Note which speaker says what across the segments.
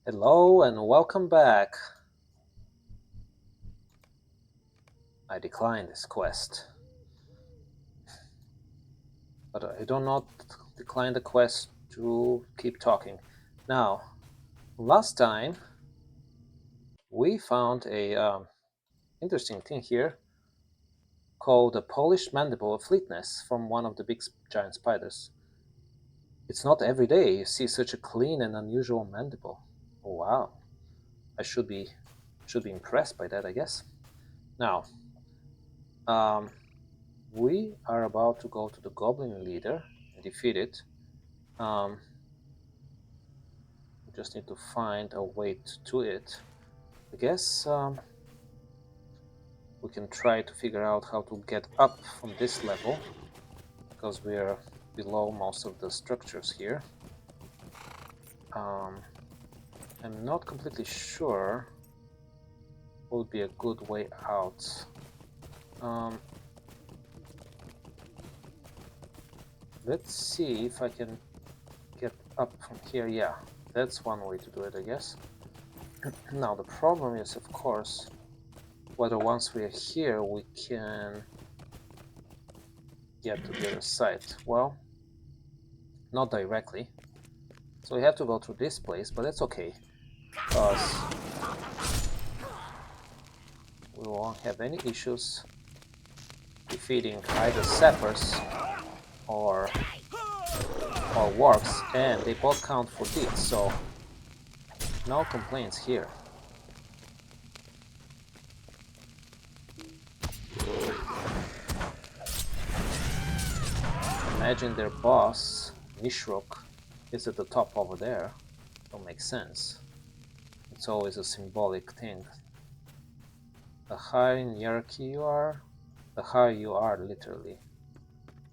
Speaker 1: Hello and welcome back. I declined this quest, but I do not decline the quest to keep talking. Now, last time we found a interesting thing here called a polished mandible of fleetness from one of the big giant spiders. It's not every day you see such a clean and unusual mandible. Oh, wow, I should be impressed by that, I guess. Now, um, we are about to go to the goblin leader and defeat it. We just need to find a way to it. I guess we can try to figure out how to get up from this level, because we're below most of the structures here. I'm not completely sure what would be a good way out. Let's see if I can get up from here. Yeah, that's one way to do it, I guess. Now the problem is, of course, whether once we're here we can get to the other side. Well, not directly. So we have to go through this place, but that's okay, because we won't have any issues defeating either sappers or wargs, and they both count for deeds, so no complaints here. Imagine their boss, Nishruk, is at the top over there. Don't make sense. It's always a symbolic thing. The higher in hierarchy you are, the higher you are literally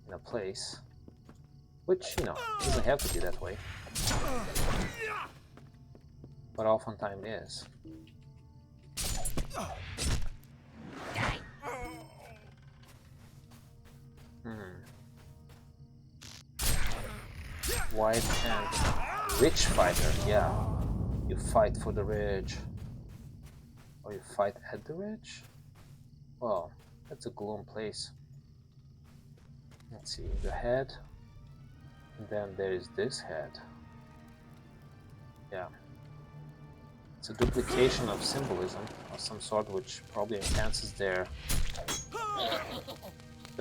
Speaker 1: in a place. Which, doesn't have to be that way. But oftentimes is. White and rich fighter, yeah. You fight for the rich. Or you fight at the rich? Well, that's a gloom place. Let's see, the head. And then there is this head. Yeah. It's a duplication of symbolism of some sort, which probably enhances the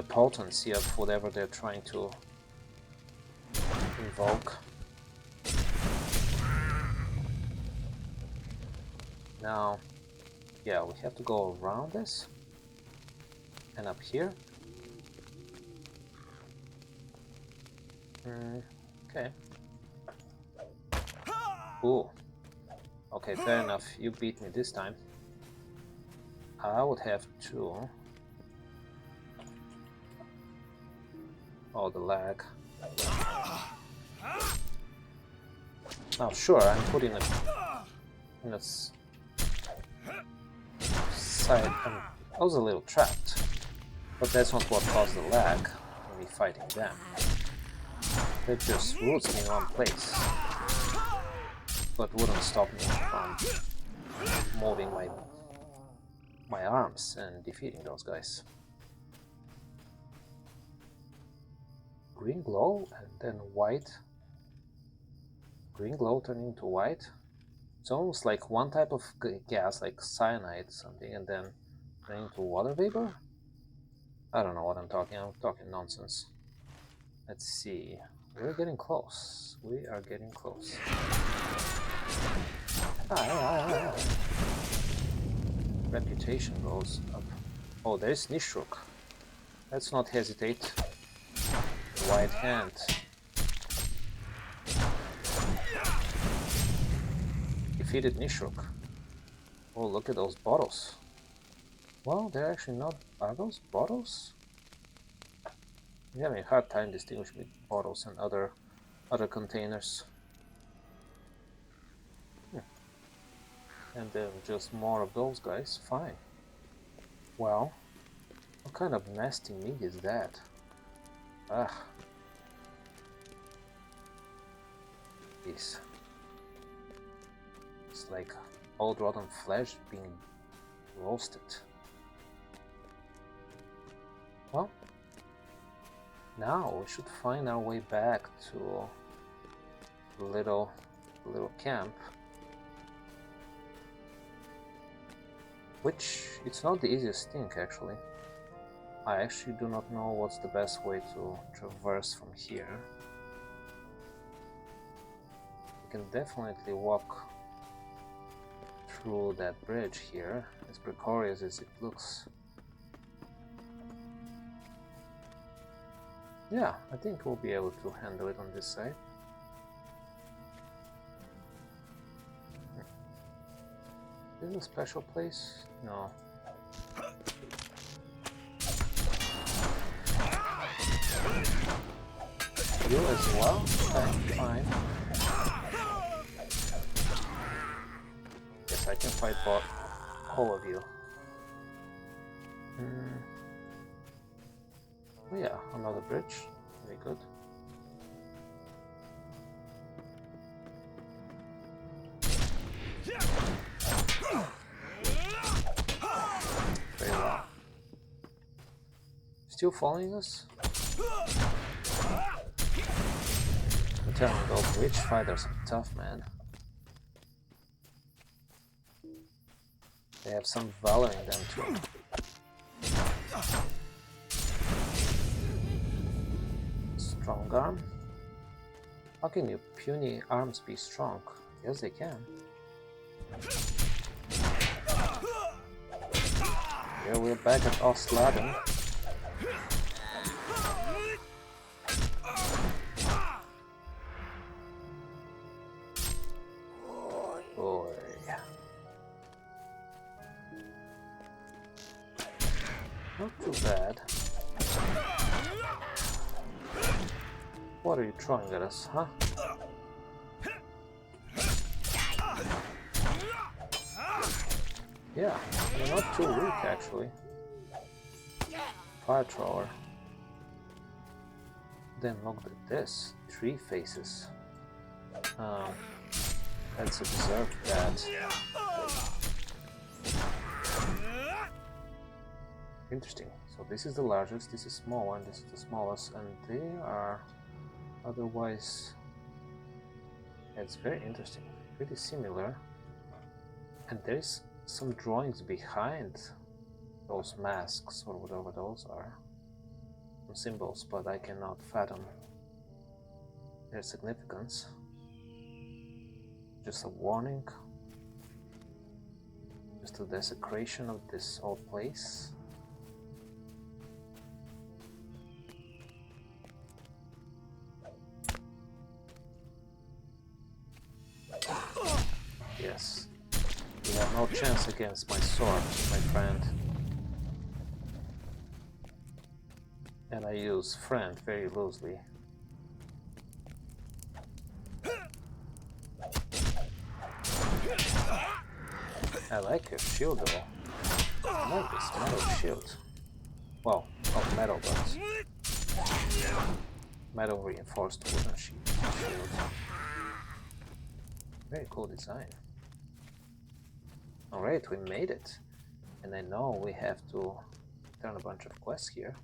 Speaker 1: potency of whatever they're trying to invoke. Now, yeah, we have to go around this and up here. Okay. Ooh. Okay, fair enough. You beat me this time. I would have to... Oh, the lag. Now, sure, I'm putting it in a side. I was a little trapped, but that's not what caused the lag when we fighting them. That just roots me in one place, but wouldn't stop me from moving my arms and defeating those guys. Green glow and then white. Green glow turning into white. It's almost like one type of gas, like cyanide something, and then turning into water vapor? I don't know what I'm talking nonsense. Let's see. We're getting close. We are getting close. Reputation goes up. Oh, there's Nishruk. Let's not hesitate. White hand. Defeated Nishruk. Oh, look at those bottles. Well, they're actually not... Are those bottles? I'm having a hard time distinguishing bottles and other containers. And then just more of those guys. Fine. Well, what kind of nasty meat is that? Ah. Yes. like old rotten flesh being roasted. Well, now we should find our way back to the little camp, which it's not the easiest thing actually. I actually do not know what's the best way to traverse from here. We can definitely walk through that bridge here, as precarious as it looks. Yeah, I think we'll be able to handle it on this side. Is this a special place? No. You as well? Okay, fine. Yes, I can fight all of you. Oh yeah, another bridge. Very good. Very well. Still following us? I'm telling you, those witch fighters are tough, man. They have some valor in them too. Strong arm? How can your puny arms be strong? Yes, they can. Here we're back at Ostladen. Boy. Not too bad. What are you throwing at us, huh? Yeah, you're not too weak actually. Fire thrower. Then look at this. 3 faces. Let's observe that. Interesting. So this is the largest, this is smaller, and this is the smallest, and they are otherwise... It's very interesting. Pretty similar. And there's some drawings behind those masks, or whatever those are. Some symbols, but I cannot fathom their significance. Just a warning. Just a desecration of this old place. Yes. You have no chance against my sword, my friend. And I use friend very loosely. I like your shield though. I like this metal shield. Well, not metal, but metal reinforced wooden shield. Very cool design. Alright, we made it. And I know we have to turn a bunch of quests here.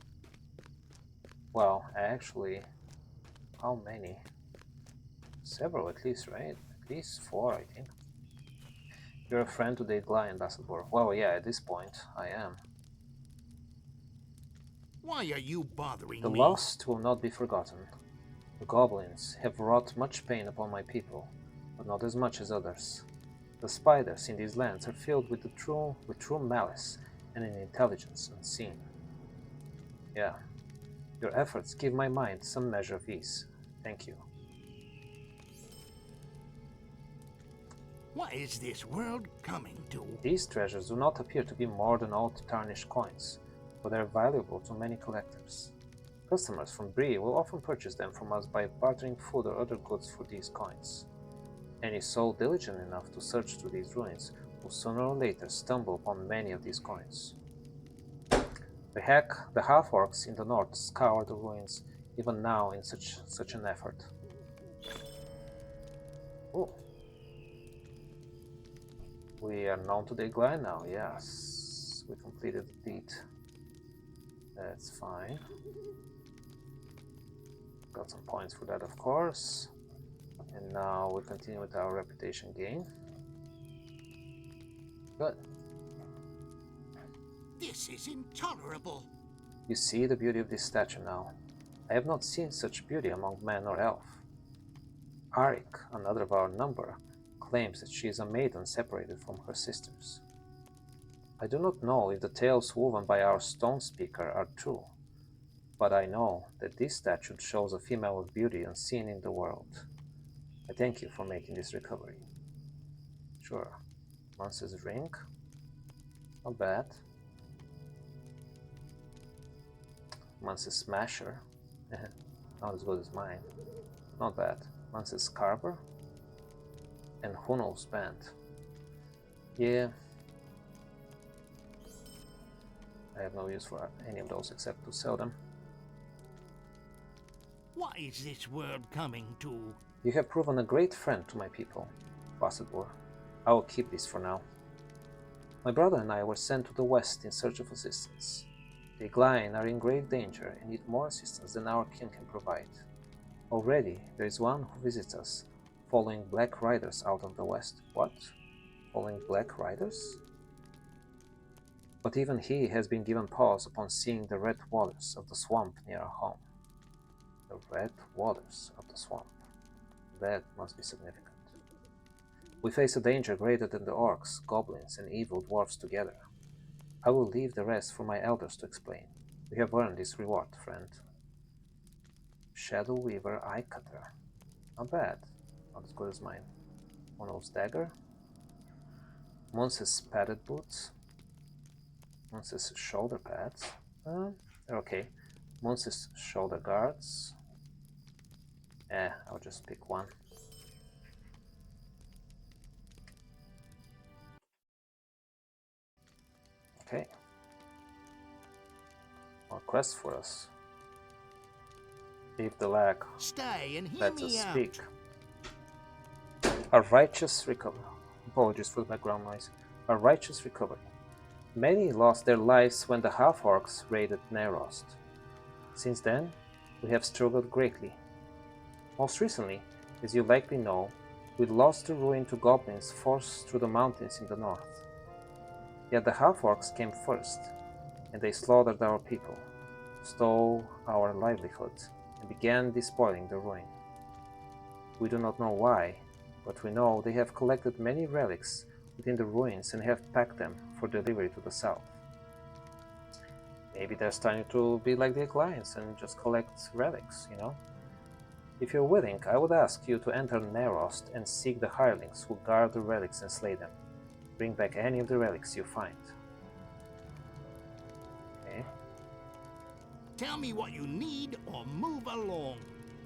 Speaker 1: Well, actually, how many? Several at least, right? At least 4, I think. You're a friend to the Igla ambassador. Well, yeah, at this point, I am.
Speaker 2: Why are you bothering
Speaker 1: The
Speaker 2: me?
Speaker 1: lost will not be forgotten. The goblins have wrought much pain upon my people, but not as much as others. The spiders in these lands are filled with true malice and an intelligence unseen. Yeah, your efforts give my mind some measure of ease. Thank you.
Speaker 2: What is this world coming to?
Speaker 1: These treasures do not appear to be more than old tarnished coins, but they are valuable to many collectors. Customers from Bree will often purchase them from us by bartering food or other goods for these coins. Any soul diligent enough to search through these ruins will sooner or later stumble upon many of these coins. The half-orcs in the north scour the ruins even now in such an effort. Oh. We are known to the Glide now, yes. We completed the deed. That's fine. Got some points for that, of course. And now we continue with our reputation gain. Good.
Speaker 2: This is intolerable.
Speaker 1: You see the beauty of this statue now. I have not seen such beauty among man or elf. Arik, another of our number, claims that she is a maiden separated from her sisters. I do not know if the tales woven by our stone speaker are true, but I know that this statue shows a female of beauty unseen in the world. I thank you for making this recovery. Sure. Monster's ring. Not bad. Monster's smasher. Not as good as mine. Not bad. Monster's scarper. And Huno's band. Yeah. I have no use for any of those except to sell them.
Speaker 2: What is this world coming to?
Speaker 1: You have proven a great friend to my people, Bassador. I will keep this for now. My brother and I were sent to the west in search of assistance. The Glein are in grave danger and need more assistance than our kin can provide. Already there is one who visits us, following black riders out of the west. What? Following black riders? But even he has been given pause upon seeing the red waters of the swamp near our home. The red waters of the swamp. That must be significant. We face a danger greater than the orcs, goblins, and evil dwarfs together. I will leave the rest for my elders to explain. We have earned this reward, friend. Shadow Weaver Eye Cutter. Not bad. Not as good as mine. Mono's Dagger. Monse's Padded Boots. Monse's Shoulder Pads. They're okay. Monse's Shoulder Guards. I'll just pick one. Okay. More quests for us. Leave the lag.
Speaker 2: Stay and hear
Speaker 1: Let us
Speaker 2: me out.
Speaker 1: speak. A righteous recovery. Apologies for the background noise. A righteous recovery. Many lost their lives when the half-orcs raided Nerost. Since then, we have struggled greatly. Most recently, as you likely know, we lost the ruin to goblins forced through the mountains in the north. Yet the half-orcs came first, and they slaughtered our people, stole our livelihood, and began despoiling the ruin. We do not know why, but we know they have collected many relics within the ruins and have packed them for delivery to the south. Maybe they're starting to be like the Alliance and just collect relics, you know? If you're willing, I would ask you to enter Nerost and seek the hirelings who guard the relics and slay them. Bring back any of the relics you find. Okay.
Speaker 2: Tell me what you need or move along.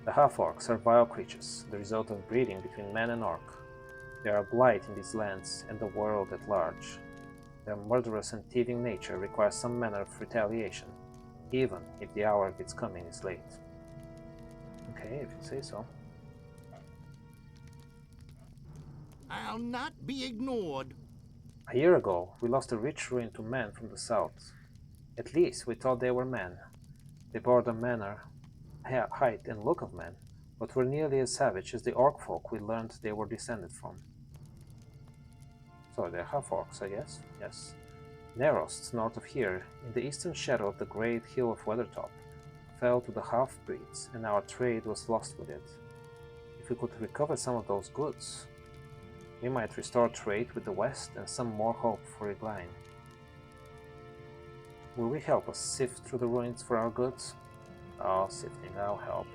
Speaker 1: The half-orcs are vile creatures, the result of breeding between man and orc. They are a blight in these lands and the world at large. Their murderous and thieving nature requires some manner of retaliation, even if the hour of its coming is late. Okay, if you say so.
Speaker 2: I'll not be ignored.
Speaker 1: A year ago, we lost a rich ruin to men from the south. At least we thought they were men. They bore the manner, height, and look of men, but were nearly as savage as the orc folk we learned they were descended from. So they're half-orcs, I guess? Yes. Nerost, north of here, in the eastern shadow of the great hill of Weathertop, fell to the half-breeds, and our trade was lost with it. If we could recover some of those goods, we might restore trade with the west and some more hope for Egline. Will we help us sift through the ruins for our goods? Oh, sifting, I'll help.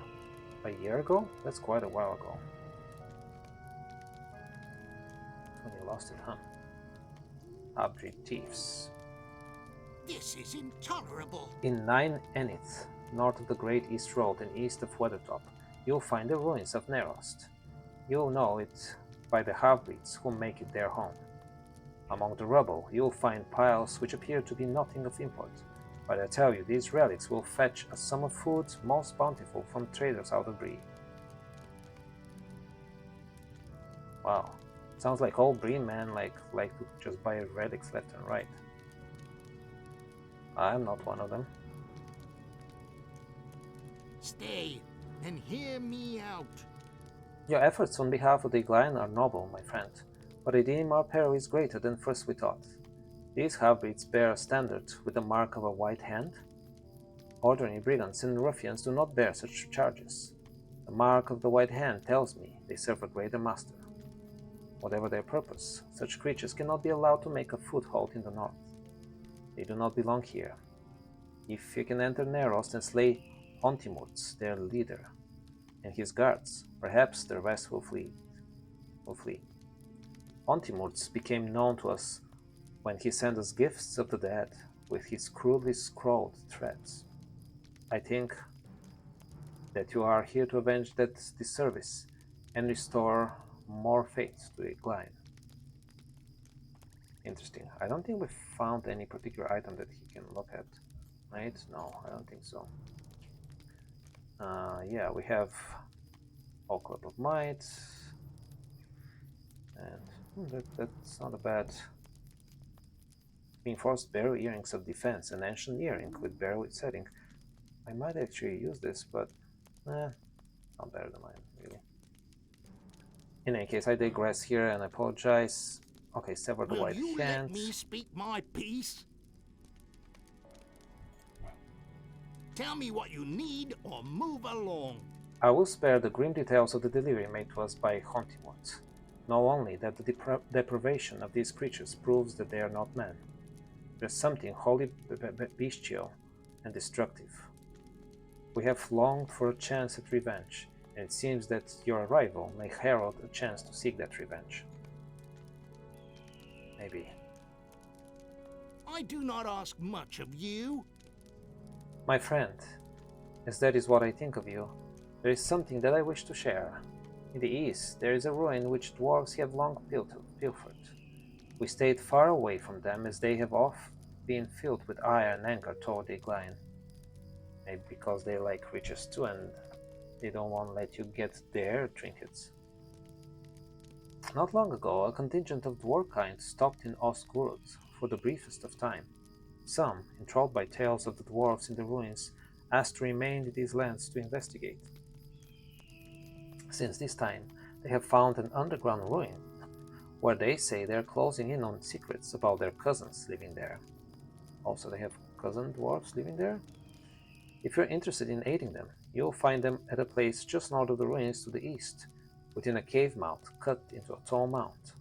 Speaker 1: A year ago? That's quite a while ago. When you lost it, huh? Half-breed thieves.
Speaker 2: This is intolerable.
Speaker 1: In 9 Enith, north of the Great East Road and east of Weathertop, you'll find the ruins of Nerost. You'll know it by the half-breeds who make it their home. Among the rubble, you'll find piles which appear to be nothing of import, but I tell you, these relics will fetch a sum of food most bountiful from traders out of Bree. Wow. Sounds like all Breen men like to just buy relics left and right. I'm not one of them.
Speaker 2: Stay and hear me out.
Speaker 1: Your efforts on behalf of the Glen are noble, my friend, but I deem our peril is greater than first we thought. These half-breeds bear a standard with the mark of a white hand. Ordinary brigands and ruffians do not bear such charges. The mark of the white hand tells me they serve a greater master. Whatever their purpose, such creatures cannot be allowed to make a foothold in the north. They do not belong here. If you can enter Neros and slay Ontimurts, their leader, and his guards, perhaps the rest will flee. Ontimurts became known to us when he sent us gifts of the dead with his crudely scrawled threats. I think that you are here to avenge that disservice and restore more faith to the Glein. Interesting. I don't think we found any particular item that he can look at. Right? No, I don't think so. Yeah, we have Occult of Might. And that's not a bad. Reinforced barrel earrings of defense, an ancient earring with barrel setting. I might actually use this, but not better than mine, really. In any case, I digress here and I apologize. Okay, sever the
Speaker 2: Will
Speaker 1: white
Speaker 2: you let
Speaker 1: hand.
Speaker 2: me speak my piece? Tell me what you need or move along.
Speaker 1: I will spare the grim details of the delivery made to us by Hontimort. Know only that the deprivation of these creatures proves that they are not men. There's something wholly bestial and destructive. We have longed for a chance at revenge, and it seems that your arrival may herald a chance to seek that revenge. Maybe.
Speaker 2: I do not ask much of you.
Speaker 1: My friend, as that is what I think of you, there is something that I wish to share. In the east, there is a ruin which dwarves have long pilfered. We stayed far away from them, as they have oft been filled with ire and anger toward the Glein. Maybe because they like riches too, and they don't want to let you get their trinkets. Not long ago, a contingent of dwarfkind stopped in Ostgurd for the briefest of time. Some, enthralled by tales of the dwarves in the ruins, asked to remain in these lands to investigate. Since this time, they have found an underground ruin where they say they are closing in on secrets about their cousins living there. Also, they have cousin dwarves living there? If you're interested in aiding them, you'll find them at a place just north of the ruins to the east, within a cave mouth cut into a tall mount.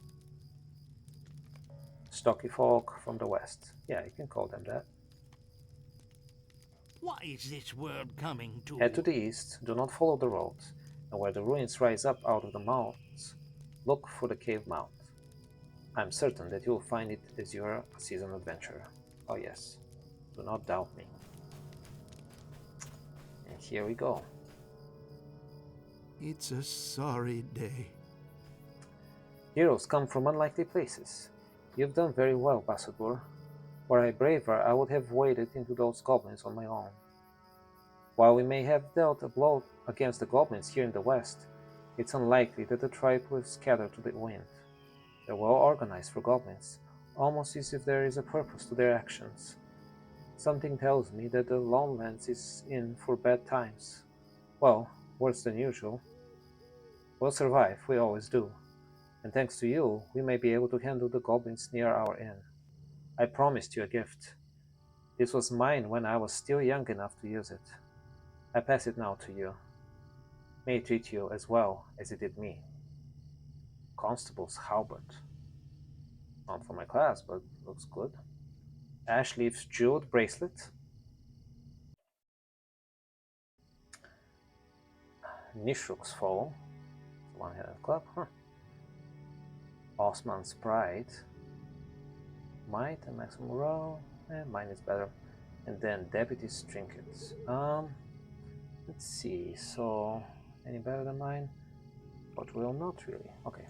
Speaker 1: Stocky folk from the west. Yeah, you can call them that.
Speaker 2: What is this world coming to?
Speaker 1: Head to the east, do not follow the road, and where the ruins rise up out of the mountains, look for the cave mouth. I'm certain that you'll find it as you're a seasoned adventurer. Oh yes, do not doubt me. And here we go.
Speaker 2: It's a sorry day.
Speaker 1: Heroes come from unlikely places. You've done very well, Bassador. Were I braver, I would have waded into those goblins on my own. While we may have dealt a blow against the goblins here in the west, it's unlikely that the tribe will scatter to the wind. They're well organized for goblins, almost as if there is a purpose to their actions. Something tells me that the Lowlands is in for bad times. Well, worse than usual. We'll survive, we always do. And thanks to you, we may be able to handle the goblins near our inn. I promised you a gift. This was mine when I was still young enough to use it. I pass it now to you. May it treat you as well as it did me. Constable's halberd. Not for my class, but looks good. Ashleaf's jeweled bracelet. Nishruk's foal. One-handed club, huh? Osman's pride. Might and maximum morale. Mine is better. And then deputy's trinkets. Let's see. So, any better than mine? But will not really. Okay.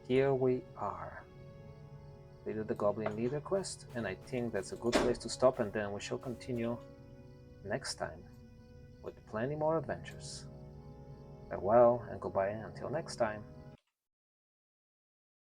Speaker 1: Here we are. We did the Goblin Leader quest, and I think that's a good place to stop, and then we shall continue next time with plenty more adventures. Farewell and goodbye until next time.